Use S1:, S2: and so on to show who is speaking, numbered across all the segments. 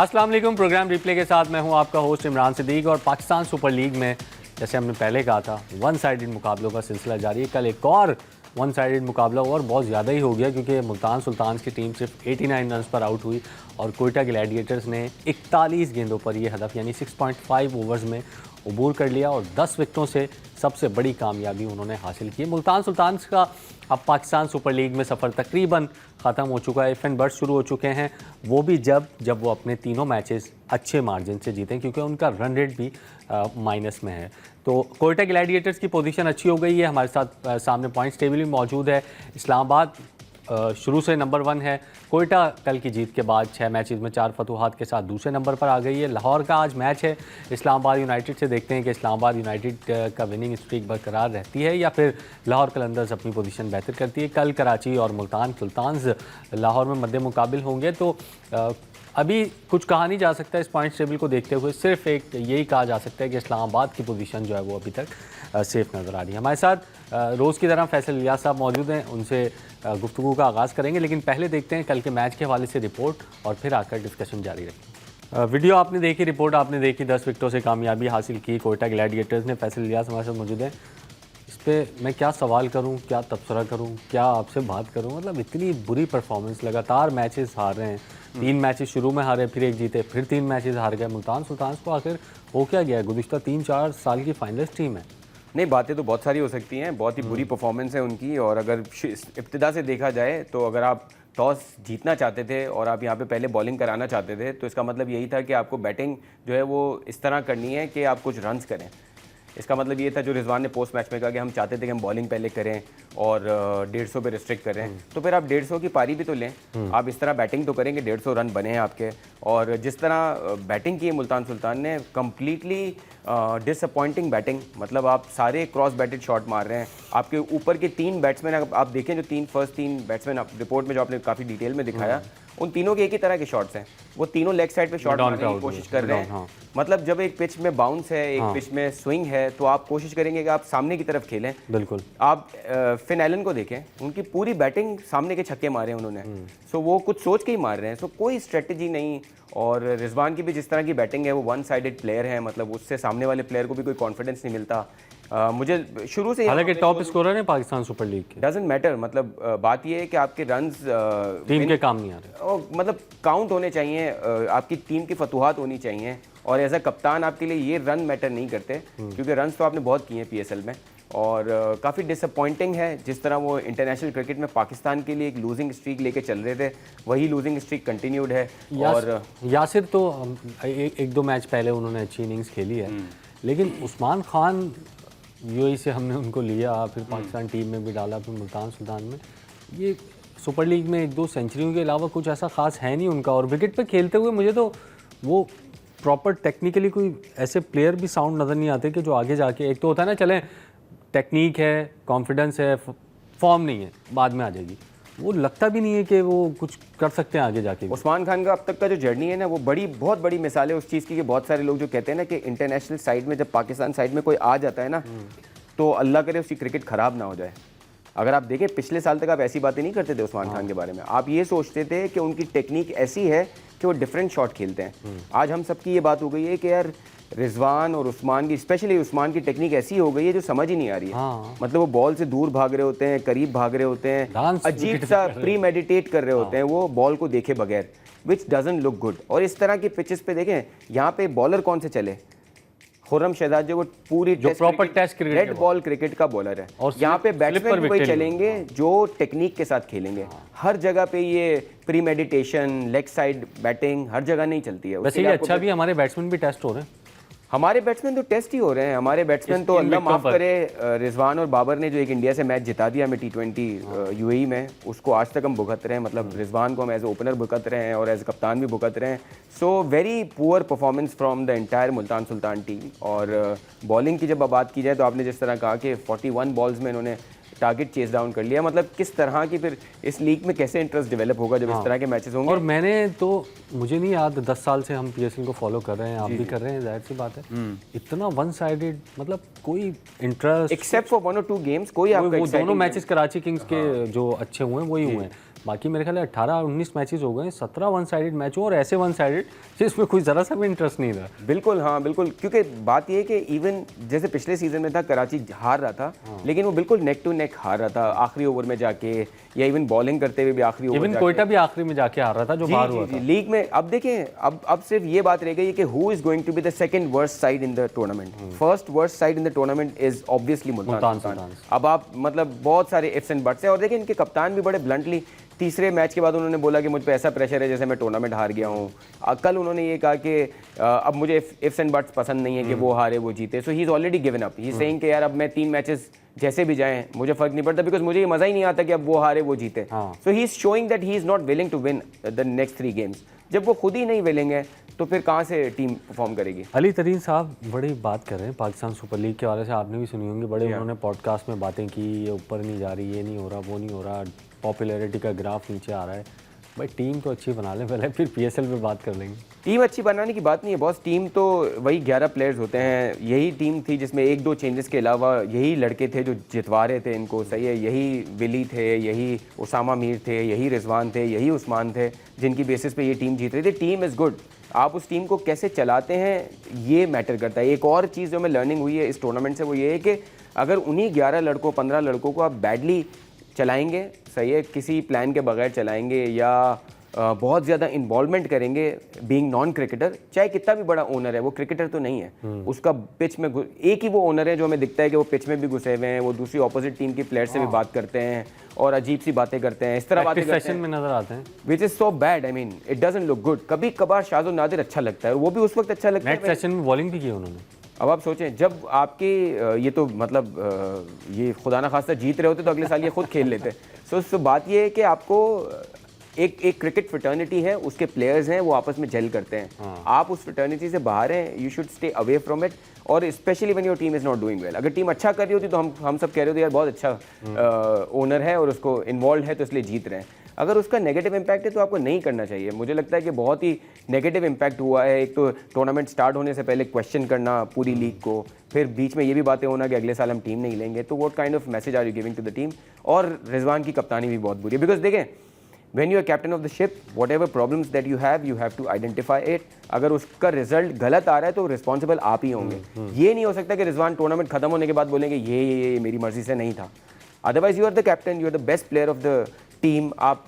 S1: अस्सलाम वालेकुम। Programme replay के साथ मैं हूं आपका होस्ट इमरान सिद्दीक। और पाकिस्तान सुपर लीग में जैसे हमने पहले कहा था वन साइडेड मुकाबलों का सिलसिला जारी है। कल एक और वन साइडेड मुकाबला और बहुत ज़्यादा ही हो गया क्योंकि मुल्तान सुल्तान्स की टीम सिर्फ 89 रन पर आउट हुई और कोयटा ग्लैडिएटर्स ने 41 गेंदों पर यह हदफ यानी 6.5 ओवर्स में अबूर कर लिया और 10 विकेटों से सबसे बड़ी कामयाबी उन्होंने हासिल की। मुल्तान सुल्तान्स का अब पाकिस्तान सुपर लीग में सफ़र तकरीबन ख़त्म हो चुका है। एफएन बर्ड्स शुरू हो चुके हैं, वो भी जब वो अपने तीनों मैचेस अच्छे मार्जिन से जीतें क्योंकि उनका रन रेट भी माइनस में है। तो कोयटा ग्लैडिएटर्स की पोजीशन अच्छी हो गई है। हमारे साथ सामने पॉइंट्स टेबल भी मौजूद है। इस्लामाबाद शुरू से नंबर 1 है। कोयटा कल की जीत के बाद 6 मैचेस में 4 फतूहात के साथ दूसरे नंबर पर आ गई है। लाहौर का आज मैच है इस्लामाबाद यूनाइटेड से। देखते हैं कि इस्लामाबाद यूनाइटेड का विनिंग स्ट्रीक बरकरार रहती है या फिर लाहौर कलंदर्स अपनी पोजीशन बेहतर करती है। कल कराची और मुल्तान सुल्तान्स लाहौर में मद्दे मुकाबिल होंगे। तो अभी कुछ कहा नहीं जा सकता इस पॉइंट्स टेबल को देखते हुए, सिर्फ एक यही कहा जा सकता है कि इस्लामाबाद की पोजीशन जो है वो अभी तक सेफ नज़र आ रही है। हमारे साथ रोज़ की तरह फैसल इलियास साहब मौजूद हैं, उनसे गुफ्तगू का आगाज़ करेंगे। लेकिन पहले देखते हैं कल के मैच के हवाले से रिपोर्ट और फिर आकर डिस्कशन जारी रखेंगे। वीडियो आपने देखी, रिपोर्ट आपने देखी, 10 विकेटों से कामयाबी हासिल की कोयटा ग्लैडिएटर्स ने। फैसल इलियास हमारे साथ मौजूद हैं। इस पर मैं क्या सवाल करूं, क्या तबसरा करूं, क्या आपसे बात करूं? मतलब इतनी बुरी परफॉर्मेंस, लगातार मैचेस हार रहे हैं। 3 मैचेस शुरू में हारे, फिर एक जीते, फिर 3 मैचेस हार गए। मुल्तान सुल्तान्स को आखिर हो क्या गया? गुज़िश्ता 3-4 साल की फाइनलिस्ट टीम है।
S2: नहीं, बातें तो बहुत सारी हो सकती हैं। बहुत ही बुरी परफॉर्मेंस है उनकी। और अगर इब्तिदा से देखा जाए तो अगर आप टॉस जीतना चाहते थे और आप यहाँ पे पहले बॉलिंग कराना चाहते थे तो इसका मतलब यही था कि आपको बैटिंग जो है वो इस तरह करनी है कि आप कुछ रन्स करें। इसका मतलब ये था जो रिजवान ने पोस्ट मैच में कहा कि हम चाहते थे कि हम बॉलिंग पहले करें और 150 पे रिस्ट्रिक्ट करें। तो फिर आप 150 की पारी भी तो लें। आप इस तरह बैटिंग तो करेंगे, 150 रन बने हैं आपके। और जिस तरह बैटिंग की है मुल्तान सुल्तान ने, कम्प्लीटली डिसअपॉइंटिंग बैटिंग। मतलब आप सारे क्रॉस बैटेड शॉट मार रहे हैं। आपके ऊपर के 3 बैट्समैन आप देखें, जो फर्स्ट 3 बैट्समैन आप रिपोर्ट में जो आपने काफ़ी डिटेल में दिखाया, उन तीनों के एक ही तरह के शॉट्स हैं। वो तीनों लेग साइड पे शॉट मारने की कोशिश कर रहे हैं। मतलब जब एक पिच में बाउंस है, एक पिच में स्विंग है, तो आप कोशिश करेंगे कि आप सामने की तरफ खेलें।
S1: बिल्कुल।
S2: आप फिन एलन को देखें, उनकी पूरी बैटिंग सामने के छक्के मारे उन्होंने। सो वो कुछ सोच के ही मार रहे हैं। सो कोई स्ट्रेटजी नहीं। और रिजवान की भी जिस तरह की बैटिंग है वो वन साइडेड प्लेयर है। मतलब उससे सामने वाले प्लेयर को भी कोई कॉन्फिडेंस नहीं मिलता। मुझे शुरू से,
S1: हालांकि टॉप स्कोरर है पाकिस्तान सुपर लीग के,
S2: डजंट मैटर। मतलब बात ये है कि आपके रन्स
S1: टीम के काम नहीं आ रहे।
S2: मतलब काउंट होने चाहिए, आपकी टीम की फतूहात होनी चाहिए। और एज अ कप्तान आपके लिए ये रन मैटर नहीं करते क्योंकि रन्स तो आपने बहुत किए हैं पीएसएल में। और काफ़ी डिसअपॉइंटिंग है जिस तरह वो इंटरनेशनल क्रिकेट में पाकिस्तान के लिए एक लूजिंग स्ट्रीक लेके चल रहे थे, वही लूजिंग स्ट्रीक कंटिन्यूड है। और
S1: यासिर तो एक 2 मैच पहले उन्होंने अच्छी इनिंग्स खेली है, लेकिन उस्मान खान यूएई से हमने उनको लिया, फिर पाकिस्तान टीम में भी डाला, फिर मुल्तान सुल्तान में। ये सुपर लीग में 1-2 सेंचुरियों के अलावा कुछ ऐसा खास है नहीं उनका। और विकेट पे खेलते हुए मुझे तो वो प्रॉपर टेक्निकली कोई ऐसे प्लेयर भी साउंड नज़र नहीं आते कि जो आगे जाके, एक तो होता है ना चलें टेक्निक है, कॉन्फिडेंस है, फॉर्म नहीं है, बाद में आ जाएगी, वो लगता भी नहीं है कि वो कुछ कर सकते हैं आगे जाके।
S2: उस्मान खान का अब तक का जो जर्नी है ना, वो बहुत बड़ी मिसाल है उस चीज़ की कि बहुत सारे लोग जो कहते हैं ना कि इंटरनेशनल साइड में जब पाकिस्तान साइड में कोई आ जाता है ना तो अल्लाह करे उसकी क्रिकेट ख़राब ना हो जाए। अगर आप देखें पिछले साल तक आप ऐसी बातें नहीं करते थे उस्मान खान के बारे में। आप ये सोचते थे कि उनकी टेक्निक ऐसी है कि वो डिफरेंट शॉट खेलते हैं। आज हम सबकी ये बात हो गई है कि यार रिजवान और उस्मान की, स्पेशली उस्मान की टेक्निक ऐसी हो गई है जो समझ ही नहीं आ रही है। मतलब वो बॉल से दूर भाग रहे होते हैं, करीब भाग रहे होते हैं, अजीब सा प्री मेडिटेट कर रहे होते हैं वो बॉल को देखे बगैर, विच डजंट लुक गुड। और इस तरह के पिचेस पे देखें, यहाँ पे बॉलर कौन से चले, खुर्रम शहजाद जो वो पूरी
S1: proper test cricket,
S2: red ball cricket का बॉलर है। और यहाँ पे बैट्समैन भी वही चलेंगे जो टेक्निक के साथ खेलेंगे। हर जगह पे ये premeditation, leg side batting हर जगह नहीं चलती है।
S1: वैसे ये अच्छा भी हमारे बैट्समैन भी टेस्ट हो रहे हैं।
S2: हमारे बैट्समैन तो टेस्ट ही हो रहे हैं। हमारे बैट्समैन तो अल्लाह माफ़ करे, रिजवान और बाबर ने जो एक इंडिया से मैच जिता दिया हमें T20 यूएई में, उसको आज तक हम भुगत रहे हैं। मतलब रिजवान को हम एज ए ओपनर भुगत रहे हैं और एज ए कप्तान भी भुगत रहे हैं। So very poor performance from the entire Multan Sultan team. और बॉलिंग की जब बात की जाए तो आपने जिस तरह कहा कि 41 बॉल्स में इन्होंने टारगेट चेस डाउन कर लिया। मतलब किस तरह की फिर इस लीग में कैसे इंटरेस्ट डेवलप होगा जब इस तरह के मैचेस होंगे।
S1: और मैंने तो, मुझे नहीं याद, 10 साल से हम पीएसएल को फॉलो कर रहे हैं, आप भी कर रहे हैं, जाहिर सी बात है। इतना वन साइडेड, मतलब कोई इंटरेस्ट
S2: एक्सेप्ट फॉर 1 और 2 गेम्स, कोई आपका
S1: वो दोनों मैचेस कराची किंग्स के जो अच्छे हुए हैं वही हुए हैं। बाकी मेरे ख्याल 18-19 मैचेस हो गए, 17 वन साइडेड मैच हो और ऐसे वन साइडेड जिसमें कोई ज़रा सा भी इंटरेस्ट नहीं था।
S2: बिल्कुल, हाँ बिल्कुल, क्योंकि बात ये है कि इवन जैसे पिछले सीजन में था कराची हार रहा था, लेकिन वो बिल्कुल नेक टू नेक हार रहा था आखिरी ओवर में जाके, या इवन बॉलिंग करते हुए भी आखिरी ओवर
S1: इवन कोयटा भी आखिरी में जाके हार रहा था जो बाहर हुआ था
S2: लीग में। अब देखें, अब सिर्फ ये बात रह गई है कि who is going to be the second worst side in the tournament. First worst side in the tournament is obviously Multan Sultan. अब आप मतलब बहुत सारे इफ्स एंड बट्स हैं, और देखिए इनके कप्तान भी बड़े ब्लंटली तीसरे मैच के बाद उन्होंने बोला कि मुझ पे ऐसा प्रेशर है जैसे मैं टूर्नामेंट हार गया हूँ। कल उन्होंने ये कहा कि अब मुझे इफ्स एंड बट्स पसंद नहीं है कि वो हारे वो जीते। So he is already given up, he is saying कि यार अब मैं 3 मैचेस जैसे भी जाएं मुझे फर्क नहीं पड़ता, बिकॉज मुझे ये मजा ही नहीं आता कि अब वो हारे वो जीते। So he is showing that he is not willing to win the next 3 games. जब वो खुद ही नहीं विलिंग है तो फिर कहाँ से टीम परफॉर्म करेगी।
S1: अली तरीन साहब बड़ी बात कर रहे हैं पाकिस्तान सुपर लीग के बारे से, आपने भी सुनी होंगी, बड़े उन्होंने पॉडकास्ट में बातें की, ये ऊपर नहीं जा रही, ये नहीं हो रहा, वो नहीं हो रहा, पॉपुलैरिटी का ग्राफ नीचे आ रहा है। भाई टीम तो अच्छी बना लें पहले, फिर पीएसएल पे बात कर लेंगे।
S2: टीम अच्छी बनाने की बात नहीं है बॉस, टीम तो वही 11 प्लेयर्स होते हैं। यही टीम थी जिसमें 1-2 चेंजेस के अलावा यही लड़के थे जो जितवा रहे थे इनको, सही है। यही विली थे, यही उसामा मीर थे, यही रिजवान थे, यही उस्मान थे, जिनकी बेसिस पे ये टीम जीत रही थी। टीम इज़ गुड, आप उस टीम को कैसे चलाते हैं ये मैटर करता है। एक और चीज़ जो हमें लर्निंग हुई है इस टूर्नामेंट से वो ये है कि अगर उन्हीं 11 लड़कों 15 लड़कों को आप बैडली चलाएंगे, सही है, किसी प्लान के बगैर चलाएंगे या बहुत ज़्यादा इन्वॉल्वमेंट करेंगे, बीइंग नॉन क्रिकेटर, चाहे कितना भी बड़ा ओनर है, वो क्रिकेटर तो नहीं है, उसका पिच में एक ही वो ओनर है जो हमें दिखता है कि वो पिच में भी घुसे हुए हैं, वो दूसरी ऑपोजिट टीम की प्लेयर से भी बात करते हैं और अजीब सी बातें करते हैं, इस तरह बातें करते हैं
S1: में नजर आते हैं,
S2: which is so bad. I mean it doesn't look good. कभी कभार शाज़ नादिर अच्छा लगता है, वो भी उस वक्त अच्छा लगता है।
S1: नेक्स्ट सेशन में बॉलिंग भी की उन्होंने।
S2: अब आप सोचें, जब आपके ये तो मतलब ये खुदा ना खास्ता जीत रहे होते तो अगले साल ये खुद खेल लेते। सो बात ये है कि आपको एक क्रिकेट फ्रेटर्निटी है, उसके प्लेयर्स हैं, वो आपस में जेल करते हैं। आप उस फ्रेटर्निटी से बाहर हैं, you should stay away from it. और specially when your team is not doing well. अगर टीम अच्छा कर रही होती तो हम सब कह रहे होते यार बहुत अच्छा ओनर है और उसको इन्वॉल्व है तो इसलिए जीत रहे हैं। अगर उसका नेगेटिव इम्पैक्ट है तो आपको नहीं करना चाहिए। मुझे लगता है कि बहुत ही नेगेटिव इम्पैक्ट हुआ है। एक तो टूर्नामेंट स्टार्ट होने से पहले क्वेश्चन करना पूरी लीग को, फिर बीच में ये भी बातें होना कि अगले साल हम टीम नहीं लेंगे, तो what kind of message are you giving to the team. और रिजवान की कप्तानी भी बहुत बुरी है, बिकॉज देखें when you are captain of the ship, whatever problems that you have to identify it। अगर उसका रिजल्ट गलत आ रहा है तो रिस्पॉन्सिबल आप ही होंगे। ये नहीं हो सकता कि रिजवान टूर्नामेंट खत्म होने के बाद बोलेंगे ये मेरी मर्जी से नहीं था। Otherwise you are the captain, you are the best player of the team. आप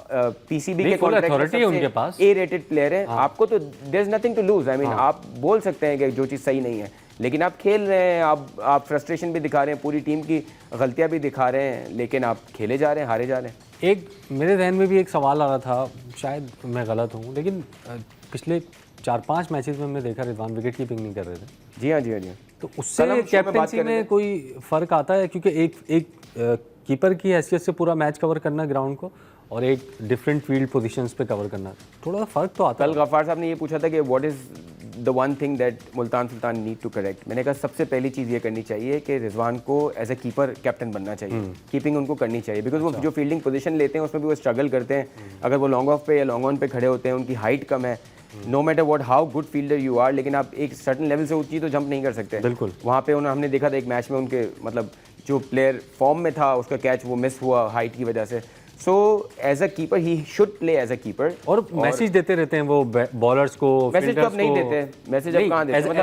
S2: पीसीबी के
S1: कॉन्ट्रैक्ट है उनके पास,
S2: ए रेटेड प्लेयर है, आपको तो there is nothing to lose. I mean आप बोल सकते हैं कि जो चीज़ सही नहीं है, लेकिन आप खेल रहे हैं, आप फ्रस्ट्रेशन भी दिखा रहे हैं, पूरी टीम की गलतियां भी दिखा रहे हैं, लेकिन आप खेले जा रहे हैं, हारे जा रहे हैं।
S1: एक मेरे जहन में भी एक सवाल आ रहा था, शायद मैं गलत हूँ, लेकिन पिछले 4-5 मैचेस में हमने देखा रिजवान विकेट कीपिंग नहीं कर रहे थे।
S2: जी हाँ, जी हाँ, जी हाँ।
S1: तो उससे कैप्टनसी में कोई फ़र्क आता है? क्योंकि एक कीपर की हैसियत से पूरा मैच कवर करना ग्राउंड को और एक डिफरेंट फील्ड पोजीशंस पे कवर करना, थोड़ा फ़र्क तो आता है।
S2: कल गफ्फार साहब ने ये पूछा था कि what is the one thing that Multan Sultan need to correct. मैंने कहा सबसे पहली चीज़ ये करनी चाहिए कि रिजवान को एज ए कीपर कैप्टन बनना चाहिए, कीपिंग उनको करनी चाहिए, बिकॉज वो जो फील्डिंग पोजीशन लेते हैं उसमें भी वो स्ट्रगल करते हैं। अगर वो लॉन्ग ऑफ पे या लॉन्ग ऑन पे खड़े होते हैं, उनकी हाइट कम है, no matter what how good fielder you are, लेकिन आप एक सर्टन लेवल से ऊंची तो जंप नहीं कर सकते।
S1: बिल्कुल।
S2: वहाँ पे हमने देखा था एक मैच में उनके मतलब जो प्लेयर फॉर्म में था उसका कैच वो मिस हुआ हाइट की वजह से। So as a keeper he should play as a keeper.
S1: और मैसेज देते रहते हैं वो बॉलर्स को,
S2: मैसेज तो अब नहीं देते, मैसेज अब कहाँ देते हैं?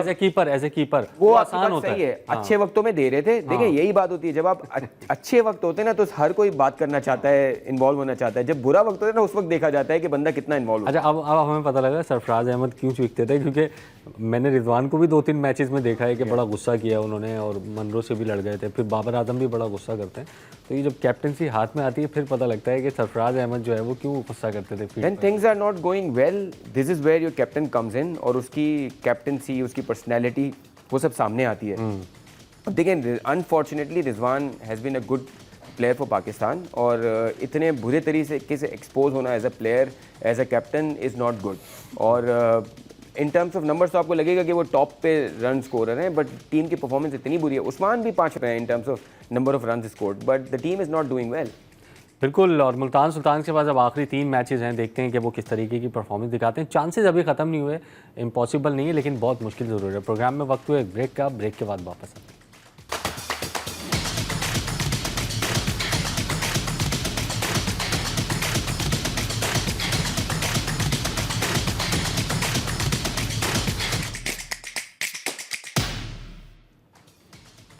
S1: एज ए कीपर
S2: वो आसान होता है। अच्छे वक्तों में दे रहे थे। देखिए यही बात होती है, जब आप अच्छे वक्त होते हैं ना तो हर कोई बात करना चाहता है, इन्वॉल्व होना चाहता है। जब बुरा वक्त होता है ना उस वक्त देखा जाता है कि बंदा कितना इन्वॉल्व।
S1: अच्छा, अब हमें पता लगा सरफराज अहमद क्यों चूकते थे, क्योंकि मैंने रिजवान को भी 2-3 मैचेस में देखा है कि बड़ा गुस्सा किया उन्होंने और मनरो से भी लड़ गए थे, फिर बाबर आजम भी बड़ा गुस्सा करते हैं। तो ये जब कैप्टनसी हाथ में आती है फिर पता लगता है कि सरफराज अहमद जो है वो क्यों गुस्सा करते थे।
S2: When things are not going well, this is where your captain comes in और उसकी कैप्टनसी, उसकी पर्सनैलिटी वो सब सामने आती है। अब देखें, unfortunately Rizwan has been a good player for Pakistan और इतने बुरे तरीके से एक्सपोज होना as a player, as a captain is not good. और इन टर्म्स ऑफ नंबर्स तो आपको लगेगा कि वो टॉप पे रन स्कोरर हैं, बट टीम की परफॉर्मेंस इतनी बुरी है। उस्मान भी 5 रहे हैं इन terms of number of run scored, but the team is not doing well.
S1: बिल्कुल। और मुल्तान सुल्तान के पास अब आखिरी 3 मैचेस हैं, देखते हैं कि वो किस तरीके की परफॉर्मेंस दिखाते हैं। चांसेस अभी ख़त्म नहीं हुए, इम्पॉसिबल नहीं है, लेकिन बहुत मुश्किल ज़रूर है। प्रोग्राम में वक्त हुए ब्रेक का, ब्रेक के बाद वापस आते हैं।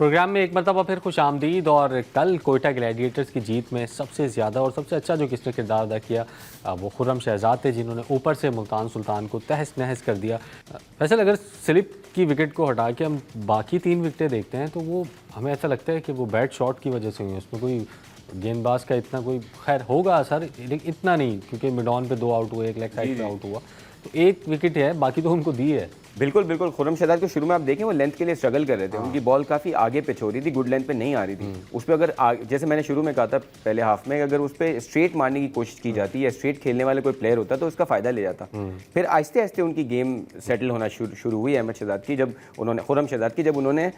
S1: प्रोग्राम में एक मरतबा फिर खुश आमदीद। और कल कोयटा ग्लैडिएटर्स की जीत में सबसे ज़्यादा और सबसे अच्छा जो किसने किरदार अदा किया वो खुर्रम शहजाद थे, जिन्होंने ऊपर से मुल्तान सुल्तान को तहस नहस कर दिया। वैसे अगर स्लिप की विकेट को हटा के हम बाकी 3 विकेटें देखते हैं तो वो हमें ऐसा लगता है कि वो बैट शॉट की वजह से हुई है। उसमें कोई गेंदबाज का इतना कोई खैर होगा असर, लेकिन इतना नहीं, क्योंकि मिड ऑन पे 2 आउट हुए, एक लेग साइड पे आउट हुआ, तो 1 विकेट है, बाकी तो उनको दी है।
S2: बिल्कुल बिल्कुल। खुर्रम शहजाद को शुरू में आप देखें वो लेंथ के लिए स्ट्रगल कर रहे थे, उनकी बॉल काफ़ी आगे पिच हो रही थी, गुड लेंथ पे नहीं आ रही थी। उस पर अगर जैसे मैंने शुरू में कहा था पहले हाफ में, अगर उस पर स्ट्रेट मारने की कोशिश की जाती या स्ट्रेट खेलने वाले कोई प्लेयर होता तो उसका फ़ायदा ले जाता। फिर आहिस्ते आहिस्ते उनकी गेम सेटल होना शुरू हुई अहमद शहजाद की, जब उन्होंने खुर्रम शहजाद की जब उन्होंने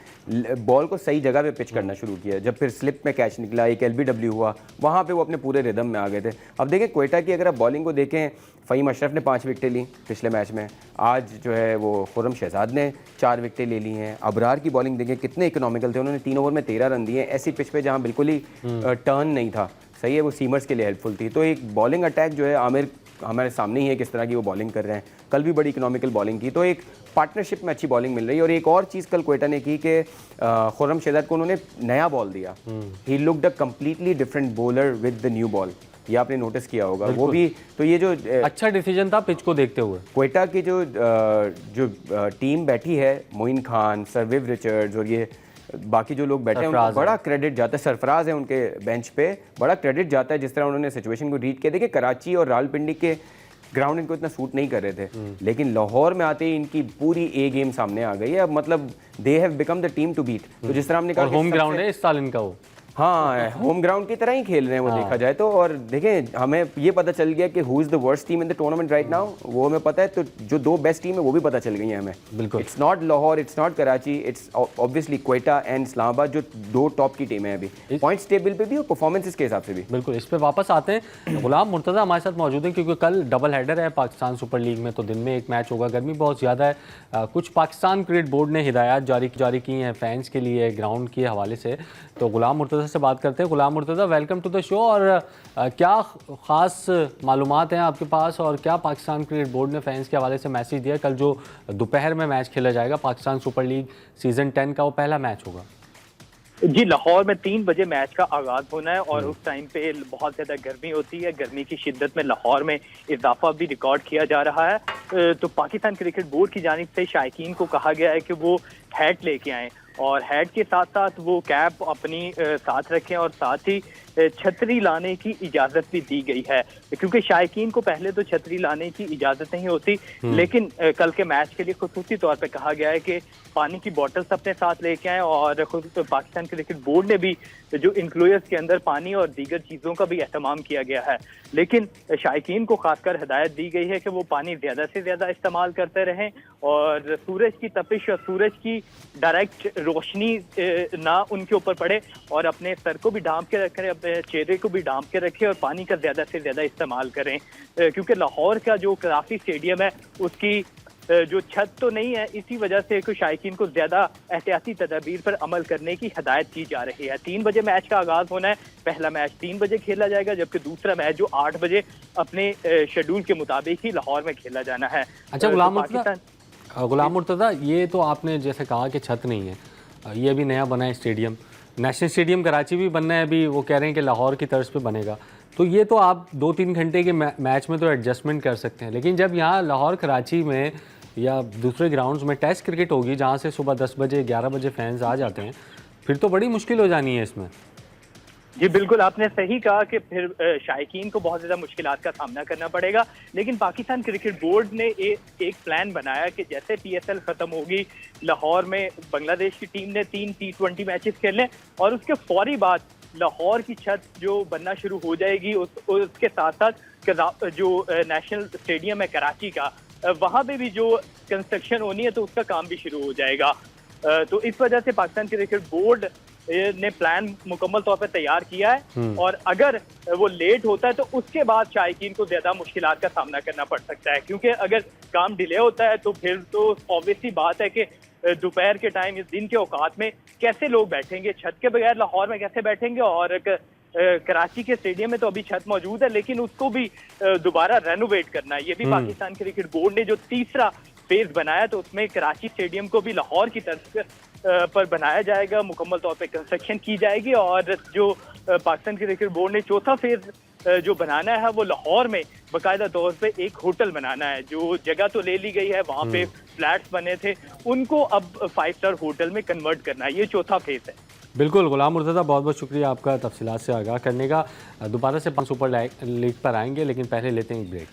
S2: बॉल को सही जगह पे पिच करना शुरू किया। जब फिर स्लिप में कैच निकला, एक LBW हुआ, वहाँ पे वो अपने पूरे रिदम में आ गए थे। अब देखें कोयटा की अगर आप बॉलिंग को देखें, फ़हीम अशरफ ने 5 विकेटें ली पिछले मैच में, आज जो है वो खुर्रम शहजाद ने 4 विकेटें ले ली हैं। अबरार की बॉलिंग देखें कितने इकोनॉमिकल थे, उन्होंने 3 ओवर में 13 रन दिए, ऐसी पिच पे जहाँ बिल्कुल ही टर्न नहीं था, सही है, वो सीमर्स के लिए हेल्पफुल थी। तो एक बॉलिंग अटैक जो है आमिर हमारे सामने ही है किस तरह की वो बॉलिंग कर रहे हैं। कल भी बड़ी इकोनॉमिकल बॉलिंग की, तो एक पार्टनरशिप में अच्छी बॉलिंग मिल रही है। और एक और चीज़ कल कोयटा ने की कि खुर्रम शहजाद को उन्होंने नया बॉल दिया, he looked a completely different bowler with the new ball, ये आपने नोटिस किया होगा वो भी। तो ये जो
S1: अच्छा डिसीजन था पिच को देखते हुए।
S2: कोयटा की जो टीम बैठी है, मोइन खान, सरविव रिचर्ड्स और ये बाकी जो लोग बैठे हैं, उनको बड़ा क्रेडिट जाता है। सरफराज है उनके बेंच पे, बड़ा क्रेडिट जाता है जिस तरह उन्होंने सिचुएशन को रीड किया। देखिए कराची और रावलपिंडी के ग्राउंड इनको इतना सूट नहीं कर रहे थे, लेकिन लाहौर में आते ही इनकी पूरी ए गेम सामने आ गई है। अब मतलब they have become the team to beat. तो जिस तरह हमने कहा
S1: होम ग्राउंड है इस साल इनका, वो
S2: हाँ होम ग्राउंड की तरह ही खेल रहे हैं वो देखा जाए तो। और देखें हमें ये पता चल गया कि who is the worst team in the tournament right now, वो हमें पता है। तो जो 2 बेस्ट टीम है वो भी पता चल गई है हमें।
S1: बिल्कुल,
S2: it's not Lahore, it's not Karachi, it's obviously Quetta and Islamabad, जो 2 टॉप की टीमें हैं अभी पॉइंट्स टेबल पे भी और परफॉर्मेंसेस के हिसाब से भी।
S1: बिल्कुल, इस पे वापस आते हैं। गुलाम मुर्तज़ा हमारे साथ मौजूद हैं, क्योंकि कल डबल हेडर है पाकिस्तान सुपर लीग में, तो दिन में एक मैच होगा, गर्मी बहुत ज़्यादा है। कुछ पाकिस्तान क्रिकेट बोर्ड ने हिदायत जारी की हैं फैंस के लिए ग्राउंड के हवाले से, तो गुलाम मुर्तज़ा से बात करते हैं। Ghulam Murtaza, welcome to the show. और क्या ख़ास मालूमात हैं आपके पास, और क्या पाकिस्तान क्रिकेट बोर्ड ने फैंस के हवाले से मैसेज दिया? कल जो दोपहर में मैच खेला जाएगा पाकिस्तान सुपर लीग सीज़न 10 का, वो पहला मैच होगा।
S3: जी, लाहौर में 3 बजे मैच का आगाज होना है और उस टाइम पे बहुत ज़्यादा गर्मी होती है। गर्मी की शिद्दत में लाहौर में इजाफा भी रिकॉर्ड किया जा रहा है। तो पाकिस्तान क्रिकेट बोर्ड की जानिब से शायकीन को कहा गया है कि वो हैट लेके आएँ, और हैट के साथ साथ वो कैप अपनी साथ रखें, और साथ ही छतरी लाने की इजाज़त भी दी गई है, क्योंकि शायकीन को पहले तो छतरी लाने की इजाज़त नहीं होती, लेकिन कल के मैच के लिए खुसूसी तौर पे कहा गया है कि पानी की बोतल्स अपने साथ लेके आएँ। और खुद पाकिस्तान क्रिकेट बोर्ड ने भी जो इंक्लोजर्स के अंदर पानी और दीगर चीज़ों का भी एहतमाम किया गया है, लेकिन शायकीन को खासकर हिदायत दी गई है कि वो पानी ज़्यादा से ज़्यादा इस्तेमाल करते रहें, और सूरज की तपिश और सूरज की डायरेक्ट रोशनी ना उनके ऊपर पड़े, और अपने सर को भी ढांप के रखें, अपने चेहरे को भी ढांप के रखें, और पानी का ज़्यादा से ज़्यादा इस्तेमाल करें। क्योंकि लाहौर का जो कराची स्टेडियम है उसकी जो छत तो नहीं है, इसी वजह से कि शायकीन को ज़्यादा एहतियाती तदाबीर पर अमल करने की हिदायत की जा रही है। 3 बजे मैच का आगाज़ होना है, पहला मैच 3 बजे खेला जाएगा, जबकि दूसरा मैच जो 8 बजे अपने शेड्यूल के मुताबिक ही लाहौर में खेला जाना है।
S1: अच्छा गुलाम मुर्तज़ा, ये तो आपने जैसे कहा कि छत नहीं है, ये अभी नया बना है स्टेडियम, नेशनल स्टेडियम कराची भी बनना है, अभी वो कह रहे हैं कि लाहौर की तर्ज पे बनेगा, तो ये तो आप 2-3 घंटे के मैच में तो एडजस्टमेंट कर सकते हैं, लेकिन जब यहाँ लाहौर कराची में या दूसरे ग्राउंड्स में टेस्ट क्रिकेट होगी, जहाँ से सुबह 10 बजे 11 बजे फैंस आ जाते हैं, फिर तो बड़ी मुश्किल हो जानी है इसमें।
S3: जी बिल्कुल, आपने सही कहा कि फिर शायकीन को बहुत ज़्यादा मुश्किलात का सामना करना पड़ेगा, लेकिन पाकिस्तान क्रिकेट बोर्ड ने एक प्लान बनाया कि जैसे PSL ख़त्म होगी, लाहौर में बांग्लादेश की टीम ने 3 T20 मैचेस खेलने, और उसके फौरी बाद लाहौर की छत जो बनना शुरू हो जाएगी, उसके साथ साथ जो नेशनल स्टेडियम है कराची का, वहाँ पे भी जो कंस्ट्रक्शन होनी है तो उसका काम भी शुरू हो जाएगा। तो इस वजह से पाकिस्तान क्रिकेट बोर्ड ने प्लान मुकम्मल तौर पर तैयार किया है, और अगर वो लेट होता है तो उसके बाद शायकीन को ज्यादा मुश्किलात का सामना करना पड़ सकता है, क्योंकि अगर काम डिले होता है तो फिर तो ऑब्वियसली बात है कि दोपहर के टाइम, इस दिन के औकात में कैसे लोग बैठेंगे, छत के बगैर लाहौर में कैसे बैठेंगे। और कराची के स्टेडियम में तो अभी छत मौजूद है, लेकिन उसको भी दोबारा रेनोवेट करना है। ये भी पाकिस्तान क्रिकेट बोर्ड ने जो तीसरा फेज बनाया तो उसमें कराची स्टेडियम को भी लाहौर की तर्ज पर बनाया जाएगा, मुकम्मल तौर पे कंस्ट्रक्शन की जाएगी। और जो पाकिस्तान क्रिकेट बोर्ड ने चौथा फेज जो बनाना है वो लाहौर में बाकायदा तौर पे एक होटल बनाना है। जो जगह तो ले ली गई है, वहाँ पे फ्लैट्स बने थे, उनको अब 5 स्टार होटल में कन्वर्ट करना है। ये चौथा फेज है।
S1: बिल्कुल गुलाम मुर्तज़ा, बहुत बहुत शुक्रिया आपका तफसीलात से आगाह करने का। दोबारा से सुपर लीग पर आएंगे, लेकिन पहले लेते हैं एक ब्रेक।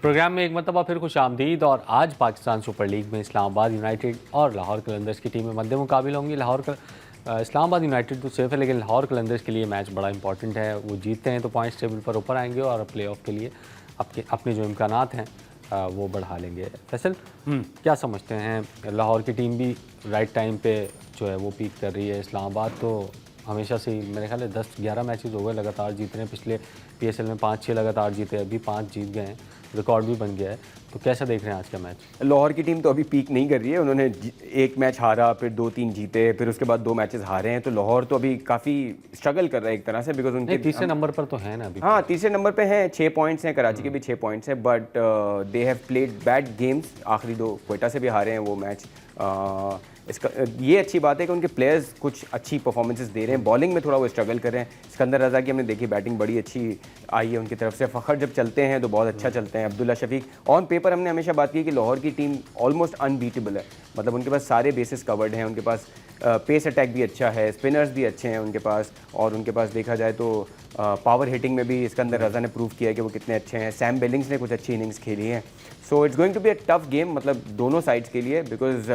S1: प्रोग्राम में एक मरतबा फिर खुश आमदीद। और आज पाकिस्तान सुपर लीग में इस्लामाबाद यूनाइटेड और लाहौर कलंदर्स की टीमें मद्दे मुकाबिल होंगी। इस्लामाबाद यूनाइटेड तो सेफ है, लेकिन लाहौर कलंदर्स के लिए मैच बड़ा इंपॉर्टेंट है। वो जीतते हैं तो पॉइंट्स टेबल पर ऊपर आएंगे और प्लेऑफ के लिए अपने जो इम्कानात हैं वो बढ़ा लेंगे। फैसल, क्या समझते हैं, लाहौर की टीम भी राइट टाइम पे जो है वो पीक कर रही है। इस्लामाबाद तो हमेशा से ही मेरे ख्याल है 10-11 मैचेस हो गए लगातार जीत रहे हैं। पिछले PSL में 5-6 लगातार जीते, अभी 5 जीत गए हैं, रिकॉर्ड भी बन गया है। तो कैसा देख रहे हैं आज का मैच?
S2: लाहौर की टीम तो अभी पीक नहीं कर रही है। उन्होंने एक मैच हारा, फिर 2-3 जीते, फिर उसके बाद 2 मैचेस हारे हैं। तो लाहौर तो अभी काफ़ी स्ट्रगल कर रहा है एक तरह से, बिकॉज उनके
S1: तीसरे नंबर पर तो है ना अभी।
S2: हाँ, तीसरे नंबर पे हैं, 6 पॉइंट्स हैं, कराची के भी 6 पॉइंट्स हैं, but they have played bad games. आखिरी 2 क्वेटा से भी हारे हैं वो मैच। इसका ये अच्छी बात है कि उनके प्लेयर्स कुछ अच्छी परफॉर्मेंसेस दे रहे हैं। बॉलिंग में थोड़ा वो स्ट्रगल कर रहे हैं। सिकंदर रज़ा की हमने देखी, बैटिंग बड़ी अच्छी आई है उनकी तरफ से। फ़खर जब चलते हैं तो बहुत अच्छा चलते हैं। अब्दुल्ला शफीक, ऑन पेपर हमने हमेशा बात की कि लाहौर की टीम ऑलमोस्ट अनबीटेबल है। मतलब उनके पास सारे बेसिस कवर्ड हैं, उनके पास पेस अटैक भी अच्छा है, स्पिनर्स भी अच्छे हैं उनके पास, और उनके पास देखा जाए तो पावर हिटिंग में भी सिकंदर रज़ा ने प्रूव किया है कि वो कितने अच्छे हैं। सैम बिलिंग्स ने कुछ अच्छी इनिंग्स खेली हैं। So it's going to be a tough game, मतलब दोनों साइड्स के लिए, बिकॉज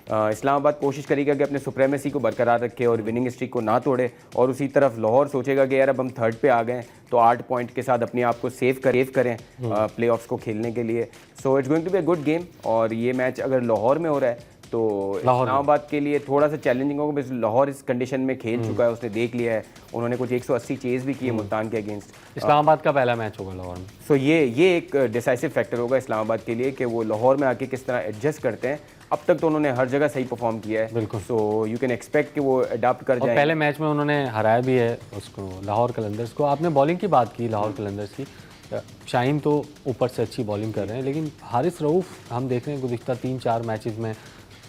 S2: इस्लामाबाद कोशिश करेगा कि अपने सुप्रेमेसी को बरकरार रखे और विनिंग स्ट्रीक को ना तोड़े, और उसी तरफ लाहौर सोचेगा कि यार अब हम 3rd पे आ गए तो 8 पॉइंट के साथ अपने आप को सेव करें प्लेऑफ्स को खेलने के लिए। So it's going to be a good game. और ये मैच अगर लाहौर में हो रहा है तो इस्लामाबाद के लिए थोड़ा सा चैलेंजिंग होगा, बिकॉज लाहौर इस कंडीशन में खेल चुका है, उसने देख लिया है। उन्होंने कुछ 180 चेज भी किए मुल्तान के अगेंस्ट।
S1: इस्लामाबाद का पहला मैच होगा लाहौर में।
S2: सो ये एक डिसाइसिव फैक्टर होगा इस्लामाबाद के लिए कि वो लाहौर में आके किस तरह एडजस्ट करते हैं। अब तक तो उन्होंने हर जगह सही परफॉर्म किया है,
S1: बिल्कुल।
S2: सो यू कैन एक्सपेक्ट कि वो अडाप्ट कर जाए।
S1: पहले मैच में उन्होंने हराया भी है उसको, लाहौर कलंदर्स को। आपने बॉलिंग की बात की लाहौर कलंदर्स की, शाहीन तो ऊपर से अच्छी बॉलिंग कर रहे हैं, लेकिन हारिस रऊफ हम देख रहे हैं गुज़िश्ता 3-4 मैचेस में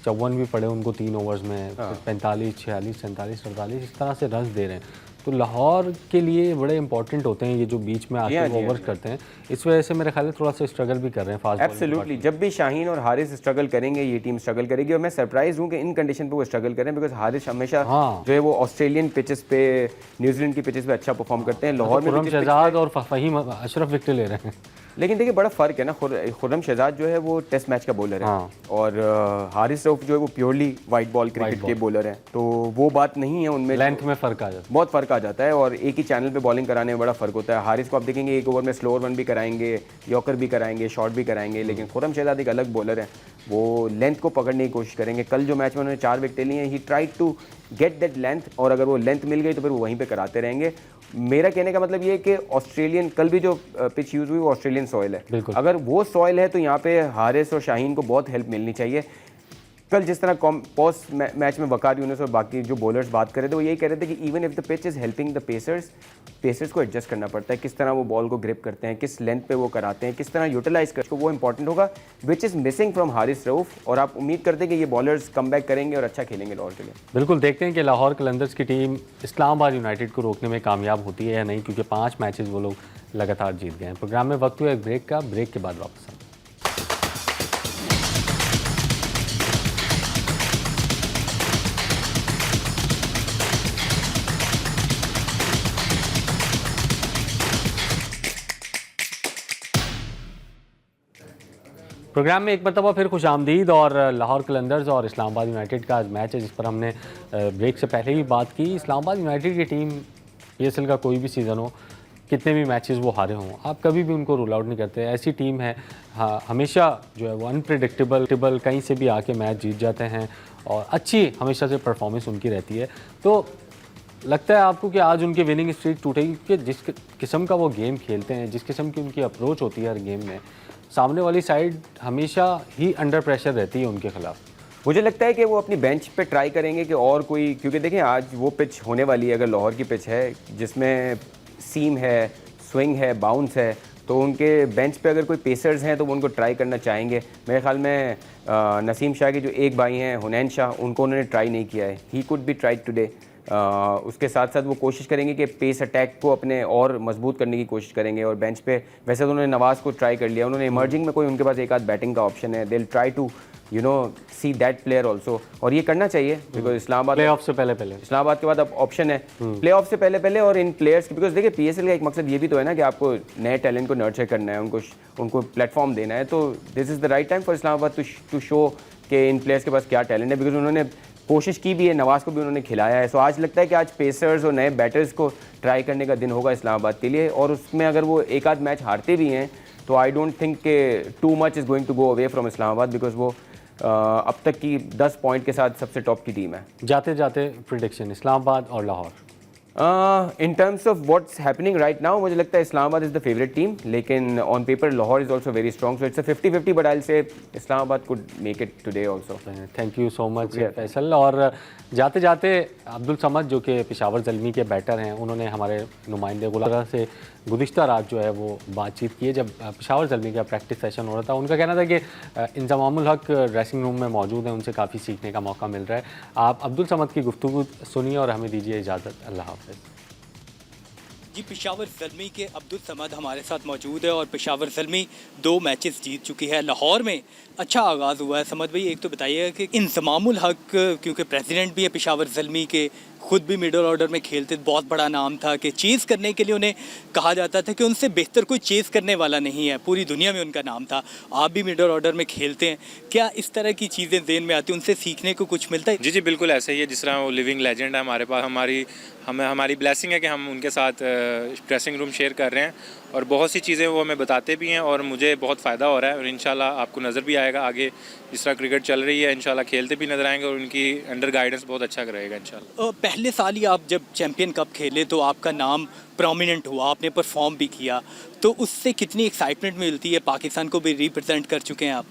S1: 54 भी पड़े उनको 3 ओवर्स में, 45, 46, 47, 48 इस तरह से रन दे रहे हैं। तो लाहौर के लिए बड़े इंपॉर्टेंट होते हैं ये जो बीच में आके ओवर्स करते हैं। इस वजह से मेरे ख्याल है थोड़ा सा स्ट्रगल भी कर रहे हैं फास्ट बॉलिंग।
S2: एब्सोल्युटली, जब भी शाहीन और हारिस स्ट्रगल करेंगे ये टीम स्ट्रगल करेगी। और मैं सरप्राइज हूँ कि इन कंडीशन पे वो स्ट्रगल करें, बिकॉज हारिस हमेशा जो है वो ऑस्ट्रेलियन पिचेस पे, न्यूजीलैंड की पिचेस पे अच्छा परफॉर्म करते हैं। लाहौर में
S1: खुर्रम शहजाद और फहीम अशरफ विकेट ले रहे हैं,
S2: लेकिन देखिए बड़ा फ़र्क है ना। खुर्रम शहजाद जो है वो टेस्ट मैच का बॉलर है, और हारिस रऊफ जो है वो प्योरली वाइट बॉल क्रिकेट के बॉलर हैं। तो वो बात नहीं है उनमें,
S1: लेंथ में फ़र्क आ जाता है,
S2: बहुत फ़र्क आ जाता है। और एक ही चैनल पे बॉलिंग कराने में बड़ा फ़र्क होता है। हारिस को आप देखेंगे 1 ओवर में स्लोअर वन भी कराएंगे, यॉर्कर भी कराएंगे, शॉट भी कराएंगे, लेकिन खुर्रम शहजाद एक अलग बॉलर है, वो लेंथ को पकड़ने की कोशिश करेंगे। कल जो मैच में उन्होंने 4 विकेटें ली हैं, he tried to get that length, और अगर वो लेंथ मिल गई तो फिर वो वहीं पे कराते रहेंगे। मेरा कहने का मतलब ये है कि ऑस्ट्रेलियन, कल भी जो पिच यूज़ हुई वो ऑस्ट्रेलियन सॉइल है। अगर वो सॉइल है तो यहाँ पे हारिस और शाहीन को बहुत हेल्प मिलनी चाहिए। कल जिस तरह पोस्ट मैच में वकार यूनुस और बाकी जो बॉलर्स बात कर रहे थे, वो यही कह रहे थे कि even if the pitch is helping the pacers को एडजस्ट करना पड़ता है, किस तरह वो बॉल को ग्रिप करते हैं, किस लेंथ पे वो कराते हैं, किस तरह यूटिलाइज करते हैं, वो इंपॉर्टेंट होगा, which is missing from Haris Rauf. और आप उम्मीद करते हैं कि ये बॉलर्स कम बैक करेंगे और अच्छा खेलेंगे लाहौर के लिए।
S1: बिल्कुल, देखते हैं कि लाहौर कलंदर्स की टीम इस्लामाबाद यूनाइटेड को रोकने में कामयाब होती है या नहीं, क्योंकि 5 मैचेस वो लोग लगातार जीत गए हैं। प्रोग्राम में वक्त हुआ एक ब्रेक का, ब्रेक के बाद वापस आए। प्रोग्राम में एक मरतबा फिर खुश आमदीद। और लाहौर कलंदर्स और इस्लामाबाद यूनाइटेड का आज मैच है, जिस पर हमने ब्रेक से पहले ही बात की। इस्लामाबाद यूनाइटेड की टीम PSL का कोई भी सीज़न हो, कितने भी मैचेस वो हारे हों, आप कभी भी उनको रूल आउट नहीं करते। ऐसी टीम है, हाँ, हमेशा जो है वो अनप्रिडिक्टेबल कहीं से भी आके मैच जीत जाते हैं, और अच्छी हमेशा से परफॉर्मेंस उनकी रहती है। तो लगता है आपको कि आज उनकी विनिंग स्ट्रीक टूटेगी, कि जिस किस्म का वो गेम खेलते हैं, जिस किस्म की उनकी अप्रोच होती है हर गेम में, सामने वाली साइड हमेशा ही अंडर प्रेशर रहती है उनके खिलाफ।
S2: मुझे लगता है कि वो अपनी बेंच पे ट्राई करेंगे कि और कोई, क्योंकि देखें आज वो पिच होने वाली है, अगर लाहौर की पिच है जिसमें सीम है, स्विंग है, बाउंस है, तो उनके बेंच पे अगर कोई पेसर्स हैं तो वो उनको ट्राई करना चाहेंगे। मेरे ख्याल में नसीम शाह के जो एक भाई हैं हुनैन शाह, उनको उन्होंने ट्राई नहीं किया है। He could be tried today. उसके साथ साथ वो कोशिश करेंगे कि पेस अटैक को अपने और मजबूत करने की कोशिश करेंगे। और बेंच पे वैसे तो उन्होंने नवाज़ को ट्राई कर लिया, उन्होंने इमर्जिंग में कोई उनके पास एक आध बैटिंग का ऑप्शन है, they will try to see that player also, और ये करना चाहिए बिकॉज इस्लामाबाद
S1: प्ले ऑफ से पहले
S2: इस्लामाबाद के बाद अब ऑप्शन है प्ले ऑफ से पहले और इन प्लेयर्स की, बिकॉज देखिए PSL का एक मकसद ये भी तो है ना कि आपको नए टैलेंट को नर्चर करना है, उनको प्लेटफॉर्म देना है। तो this is the right time for Islamabad to show कि इन प्लेयर्स के पास क्या टैलेंट है, बिकॉज उन्होंने कोशिश की भी है, नवाज़ को भी उन्होंने खिलाया है। सो आज लगता है कि आज पेसर्स और नए बैटर्स को ट्राई करने का दिन होगा इस्लामाबाद के लिए, और उसमें अगर वो एक आध मैच हारते भी हैं तो आई डोंट थिंक के too much is going to go away from Islamabad, because वो अब तक की 10 पॉइंट के साथ सबसे टॉप की टीम है।
S1: जाते जाते प्रिडिक्शन इस्लामाबाद और Lahore.
S2: In terms of what's happening right now, मुझे लगता है Islamabad is the favourite team, लेकिन on paper Lahore is also very strong, so it's a 50-50, but I will say Islamabad could make it today also.
S1: Thank you so much Faisal. और जाते जाते अब्दुल समद जो कि पेशावर ज़ल्मी के बैटर हैं, उन्होंने हमारे नुमाइंदे गुलाम से गुज़िश्ता रात जो है वो बातचीत की है जब पेशावर ज़ल्मी का प्रैक्टिस सेशन हो रहा था। उनका कहना था कि इंज़मामुल हक ड्रेसिंग रूम में मौजूद हैं, उनसे काफ़ी सीखने का मौका मिल रहा है। आप अब्दुल समद की गुफ्तगू सुनिए और हमें दीजिए इजाज़त। अल्लाह हाफ़िज़।
S4: जी, पेशावर ज़ल्मी के अब्दुल समद हमारे साथ मौजूद है और पेशावर ज़ल्मी 2 मैचेस जीत चुकी है। लाहौर में अच्छा आगाज़ हुआ है। समद भाई, एक तो बताइएगा कि इंज़मामुल हक क्योंकि प्रेसिडेंट भी है पेशावर ज़ल्मी के, खुद भी मिडल ऑर्डर में खेलते, बहुत बड़ा नाम था कि चेज़ करने के लिए उन्हें कहा जाता था कि उनसे बेहतर कोई चेज़ करने वाला नहीं है, पूरी दुनिया में उनका नाम था। आप भी मिडल ऑर्डर में खेलते हैं, क्या इस तरह की चीज़ें ज़हन में आती हैं, उनसे सीखने को कुछ मिलता है?
S5: जी बिल्कुल ऐसा ही है, जिस तरह वो लिविंग लेजेंड है हमारे पास, हमारी ब्लेसिंग है कि हम उनके साथ ड्रेसिंग रूम शेयर कर रहे हैं, और बहुत सी चीज़ें वो हमें बताते भी हैं और मुझे बहुत फ़ायदा हो रहा है। और इंशाल्लाह आपको नज़र भी आएगा आगे जिस तरह क्रिकेट चल रही है, इंशाल्लाह खेलते भी नज़र आएंगे और उनकी अंडर गाइडेंस बहुत अच्छा रहेगा इंशाल्लाह।
S4: पहले साल ही आप जब चैम्पियन कप खेले तो आपका नाम प्रोमिनेंट हुआ, आपने परफॉर्म भी किया, तो उससे कितनी एक्साइटमेंट मिलती है? पाकिस्तान को भी रिप्रेजेंट कर चुके हैं आप।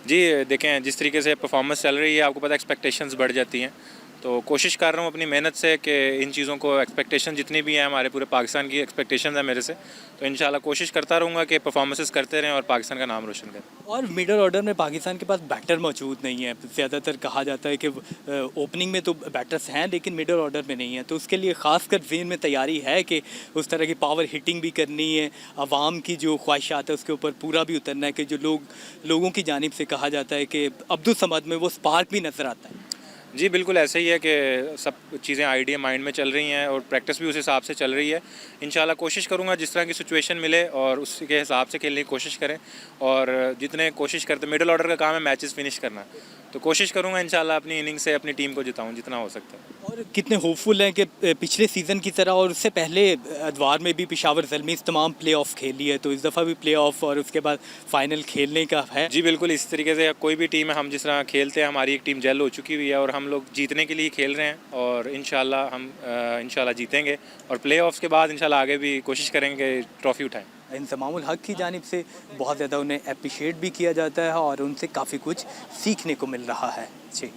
S5: जी देखें, जिस तरीके से परफॉर्मेंस चल रही है आपको पता है एक्सपेक्टेशंस बढ़ जाती हैं, तो कोशिश कर रहा हूँ अपनी मेहनत से कि इन चीज़ों को, एक्सपेक्टेशन जितनी भी हैं हमारे पूरे पाकिस्तान की एक्सपेक्टेशन है मेरे से, तो इंशाल्लाह कोशिश करता रहूँगा कि परफॉर्मेंसेस करते रहें और पाकिस्तान का नाम रोशन करें।
S4: और मिडल ऑर्डर में पाकिस्तान के पास बैटर मौजूद नहीं है। ज़्यादातर कहा जाता है कि ओपनिंग में तो बैटर्स हैं लेकिन मिडल ऑर्डर में नहीं है, तो उसके लिए ख़ासकर ज़हन में तैयारी है कि उस तरह की पावर हिटिंग भी करनी है, आवाम की जो ख्वाहिशात है उसके ऊपर पूरा भी उतरना है कि जो लोगों की जानिब से कहा जाता है कि अब्दुल समद में वो स्पार्क भी नज़र आता है।
S5: जी बिल्कुल ऐसे ही है कि सब चीज़ें आइडिया माइंड में चल रही हैं और प्रैक्टिस भी उस हिसाब से चल रही है। इंशाल्लाह कोशिश करूँगा जिस तरह की सिचुएशन मिले और उसके हिसाब से खेलने की कोशिश करें, और जितने कोशिश करते, मिडिल ऑर्डर का काम है मैचेस फिनिश करना, तो कोशिश करूँगा इंशाल्लाह अपनी इनिंग से अपनी टीम को जिताऊँ जितना हो सकता है।
S4: और कितने होपफुल हैं कि पिछले सीज़न की तरह और उससे पहले अदवार में भी पेशावर ज़ल्मी तमाम प्ले ऑफ खेली है, तो इस दफ़ा भी प्ले ऑफ और उसके बाद फाइनल खेलने का है? जी
S5: बिल्कुल, इस तरीके से कोई भी टीम है, हम जिस तरह खेलते हैं हमारी एक टीम जेल हो चुकी हुई है और हम लोग जीतने के लिए खेल रहे हैं, और इंशाल्लाह हम इंशाल्लाह जीतेंगे और प्ले ऑफ्स के बाद इंशाल्लाह आगे भी कोशिश करेंगे ट्रॉफ़ी उठाएँ।
S4: इंज़मामुल हक की जानिब से बहुत ज़्यादा उन्हें अप्रिशिएट भी किया जाता है और उनसे काफ़ी कुछ सीखने को मिल रहा है। जी।